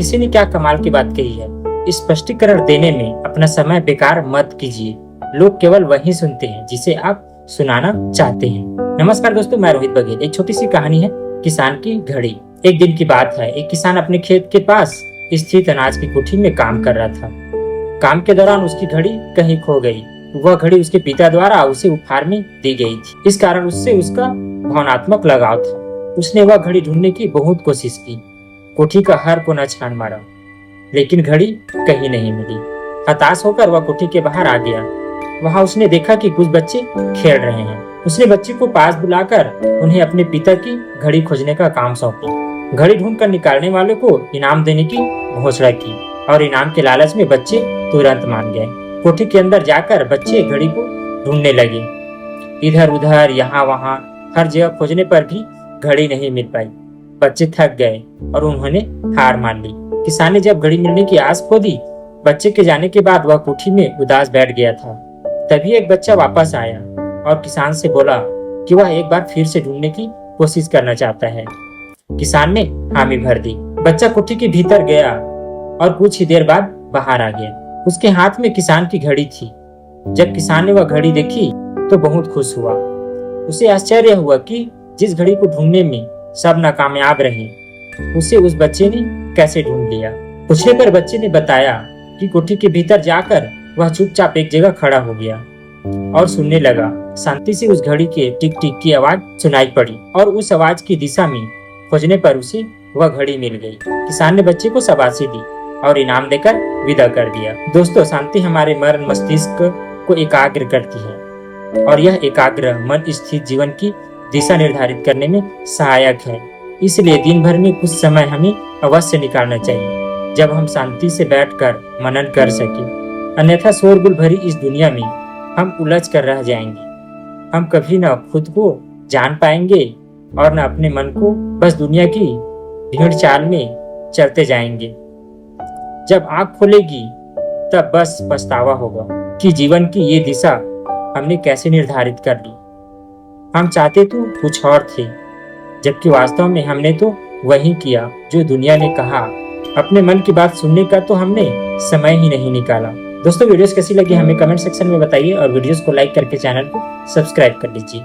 किसी ने क्या कमाल की बात कही है, स्पष्टीकरण देने में अपना समय बेकार मत कीजिए। लोग केवल वही सुनते हैं जिसे आप सुनाना चाहते हैं। नमस्कार दोस्तों, मैं रोहित बघेल। एक छोटी सी कहानी है, किसान की घड़ी। एक दिन की बात है, एक किसान अपने खेत के पास स्थित अनाज की कोठी में काम कर रहा था। काम के दौरान उसकी घड़ी कहीं खो गई। वह घड़ी उसके पिता द्वारा उसे उपहार में दी गई थी। इस कारण उससे उसका भावनात्मक लगाव था। उसने वह घड़ी ढूंढने की बहुत कोशिश की, कोठी का हर कोना छान मारा, लेकिन घड़ी कहीं नहीं मिली। हताश होकर वह कोठी के बाहर आ गया। वहां उसने देखा कि कुछ बच्चे खेल रहे हैं। उसने बच्चे को पास बुलाकर उन्हें अपने पिता की घड़ी खोजने का काम सौंपा। घड़ी ढूंढकर निकालने वाले को इनाम देने की घोषणा की और इनाम के लालच में बच्चे तुरंत मान गए। कोठी के अंदर जाकर बच्चे घड़ी को ढूंढने लगे। इधर उधर, यहाँ वहाँ, हर जगह खोजने पर भी घड़ी नहीं मिल पाई। बच्चे थक गए और उन्होंने हार मान ली। किसान ने जब घड़ी मिलने की आस खो दी, बच्चे के जाने के बाद वह कोठी में उदास बैठ गया था। तभी एक बच्चा वापस आया और किसान से बोला कि वह एक बार फिर से ढूंढने की कोशिश करना चाहता है। किसान ने हामी भर दी। बच्चा कोठी के भीतर गया और कुछ ही देर बाद बाहर आ गया। उसके हाथ में किसान की घड़ी थी। जब किसान ने वह घड़ी देखी तो बहुत खुश हुआ। उसे आश्चर्य हुआ कि जिस घड़ी को ढूंढने में सब नाकामयाब रहे, उसे उस बच्चे ने कैसे ढूंढ लिया। पूछने पर बच्चे ने बताया कि कोठी के भीतर जाकर वह चुपचाप एक जगह खड़ा हो गया और सुनने लगा। शांति से उस घड़ी के टिक टिक की आवाज सुनाई पड़ी और उस आवाज की दिशा में खोजने पर उसे वह घड़ी मिल गई। किसान ने बच्चे को शाबाशी दी और इनाम देकर विदा कर दिया। दोस्तों, शांति हमारे मन मस्तिष्क को एकाग्र करती है और यह एकाग्र मन स्थित जीवन की दिशा निर्धारित करने में सहायक है। इसलिए दिन भर में कुछ समय हमें अवश्य निकालना चाहिए जब हम शांति से बैठकर मनन कर सके। अन्यथा शोरगुल भरी इस दुनिया में हम उलझ कर रह जाएंगे। हम कभी न खुद को जान पाएंगे और न अपने मन को। बस दुनिया की भीड़ चाल में चलते जाएंगे। जब आंख खुलेगी तब बस पछतावा होगा कि जीवन की ये दिशा हमने कैसे निर्धारित कर ली। हम चाहते तो कुछ और थे, जबकि वास्तव में हमने तो वही किया जो दुनिया ने कहा। अपने मन की बात सुनने का तो हमने समय ही नहीं निकाला। दोस्तों, वीडियोस कैसी लगी हमें कमेंट सेक्शन में बताइए और वीडियोस को लाइक करके चैनल को सब्सक्राइब कर लीजिए।